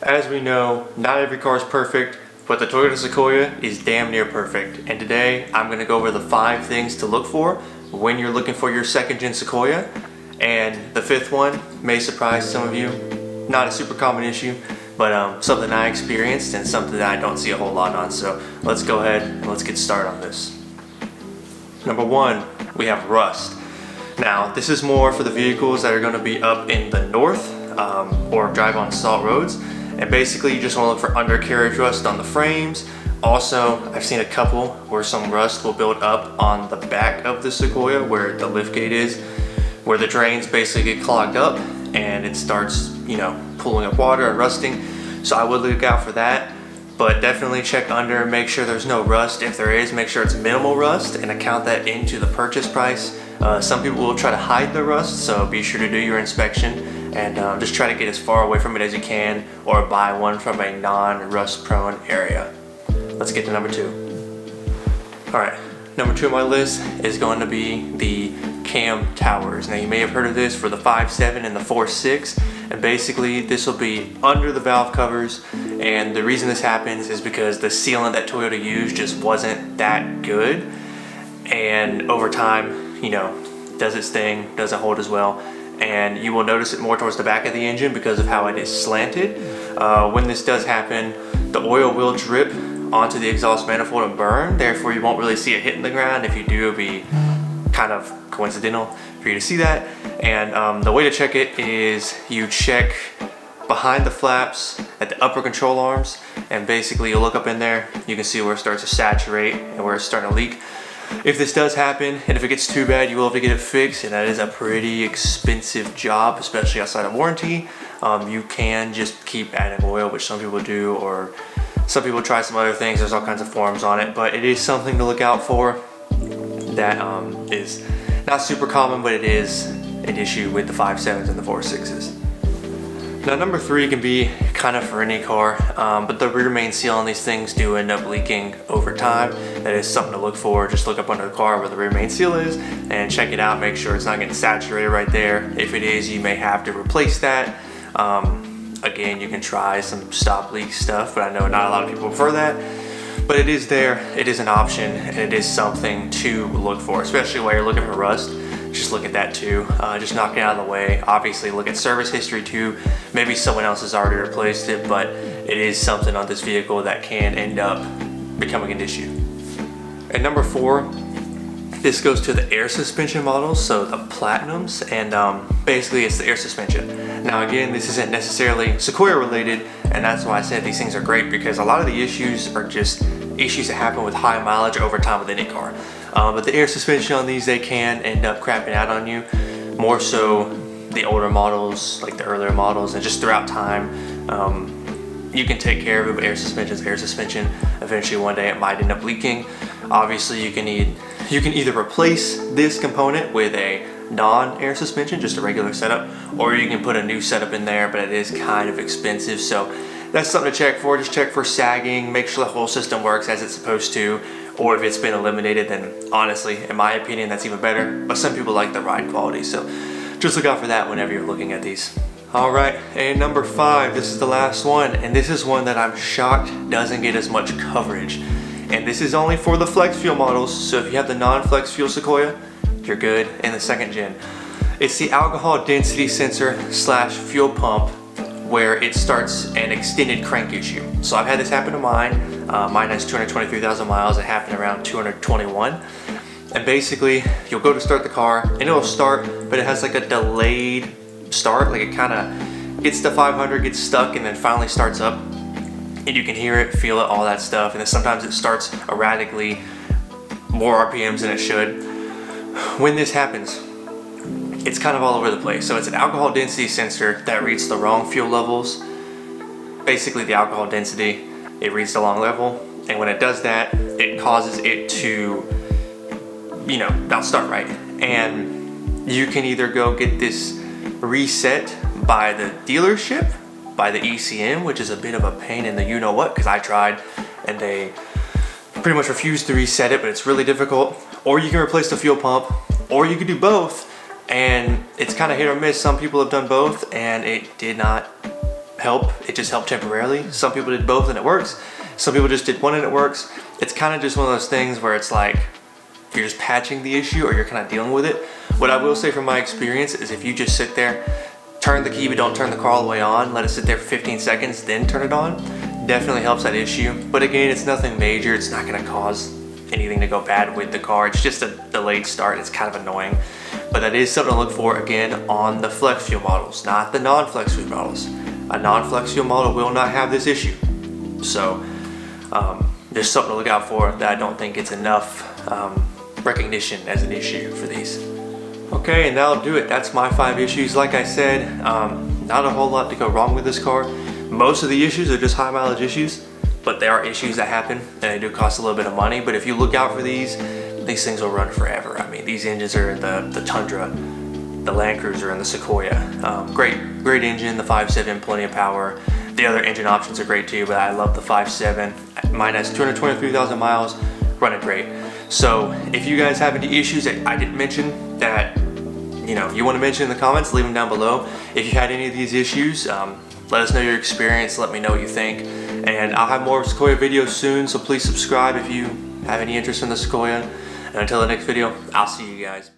As we know, not every car is perfect, but the Toyota Sequoia is damn near perfect. And today I'm going to go over the 5 things to look for when you're looking for your second gen Sequoia. And the 5th one may surprise some of you. Not a super common issue, but something I experienced and something that I don't see a whole lot on. So let's go ahead and let's get started on this. Number 1, we have rust. Now this is more for the vehicles that are going to be up in the north or drive on salt roads. And basically you just want to look for undercarriage rust on the frames. Also, I've seen a couple where some rust will build up on the back of the Sequoia where the liftgate is, where the drains basically get clogged up and it starts, pulling up water and rusting. So I would look out for that, but definitely check under, make sure there's no rust. If there is, make sure it's minimal rust and account that into the purchase price. Some people will try to hide the rust, so be sure to do your inspection and just try to get as far away from it as you can, or buy one from a non-rust prone area. Let's get to number 2. All right, number 2 on my list is going to be the cam towers. Now you may have heard of this for the 5.7 and the 4.6, and basically this will be under the valve covers, and the reason this happens is because the sealant that Toyota used just wasn't that good, and over time, does its thing, doesn't hold as well, and you will notice it more towards the back of the engine because of how it is slanted. When this does happen, the oil will drip onto the exhaust manifold and burn, therefore you won't really see it hitting the ground. If you do, it'll be kind of coincidental for you to see that. And the way to check it is you check behind the flaps at the upper control arms, and basically you look up in there, you can see where it starts to saturate and where it's starting to leak. If this does happen, and if it gets too bad, you will have to get it fixed, and that is a pretty expensive job, especially outside of warranty. You can just keep adding oil, which some people do, or some people try some other things. There's all kinds of forums on it, but it is something to look out for. That is not super common, but it is an issue with the 5.7s and the 4.6s. Now number 3 can be kind of for any car, but the rear main seal on these things do end up leaking over time. That is something to look for. Just look up under the car where the rear main seal is and check it out. Make sure it's not getting saturated right there. If it is, you may have to replace that. Again, you can try some stop leak stuff, but I know not a lot of people prefer that. But it is there, it is an option, and it is something to look for, especially while you're looking for rust. Just look at that too, just knock it out of the way. Obviously look at service history too. Maybe someone else has already replaced it, but it is something on this vehicle that can end up becoming an issue. And number 4, this goes to the air suspension models, so the Platinums, and basically it's the air suspension. Now again, this isn't necessarily Sequoia related, and that's why I said these things are great, because a lot of the issues are just issues that happen with high mileage over time with any car. But the air suspension on these, they can end up crapping out on you, more so the older models, like the earlier models, and just throughout time. You can take care of it, but air suspension is air suspension. Eventually one day it might end up leaking. Obviously you can either replace this component with a non-air suspension, just a regular setup, or you can put a new setup in there, but it is kind of expensive. So that's something to check for. Just check for sagging, make sure the whole system works as it's supposed to, or if it's been eliminated, then honestly, in my opinion, that's even better. But some people like the ride quality, so just look out for that whenever you're looking at these. All right, and number 5, this is the last one, and this is one that I'm shocked doesn't get as much coverage. And this is only for the flex fuel models, so if you have the non-flex fuel Sequoia, you're good in the second gen. It's the alcohol density sensor / fuel pump, where it starts an extended crank issue. So I've had this happen to mine. Mine has 223,000 miles. It happened around 221. And basically, you'll go to start the car, and it'll start, but it has like a delayed start. Like it kind of gets to 500, gets stuck, and then finally starts up. And you can hear it, feel it, all that stuff. And then sometimes it starts erratically, more RPMs than it should. When this happens, it's kind of all over the place. So it's an alcohol density sensor that reads the wrong fuel levels. Basically the alcohol density, it reads the wrong level. And when it does that, it causes it to, not start right. And you can either go get this reset by the dealership, by the ECM, which is a bit of a pain in the you-know-what, because I tried and they pretty much refused to reset it, but it's really difficult. Or you can replace the fuel pump, or you could do both, and it's kind of hit or miss. Some people have done both and it did not help. It just helped temporarily. Some people did both and it works. Some people just did one and it works. It's kind of just one of those things where it's like, you're just patching the issue or you're kind of dealing with it. What I will say from my experience is if you just sit there, turn the key but don't turn the car all the way on, let it sit there for 15 seconds, then turn it on, definitely helps that issue. But again, it's nothing major. It's not gonna cause anything to go bad with the car. It's just a delayed start. It's kind of annoying. But that is something to look for, again, on the flex fuel models, not the non-flex fuel models. A non-flex fuel model will not have this issue. So there's something to look out for that I don't think it's enough recognition as an issue for these. Okay, and that'll do it. That's my 5 issues. Like I said, not a whole lot to go wrong with this car. Most of the issues are just high mileage issues, but there are issues that happen and they do cost a little bit of money. But if you look out for these things will run forever. I mean, these engines are in the Tundra, the Land Cruiser, and the Sequoia. Great engine, the 5.7, plenty of power. The other engine options are great too, but I love the 5.7. Mine has 223,000 miles, running great. So if you guys have any issues that I didn't mention that you want to mention in the comments, leave them down below. If you had any of these issues, let us know your experience, let me know what you think. And I'll have more Sequoia videos soon, so please subscribe if you have any interest in the Sequoia. And until the next video, I'll see you guys.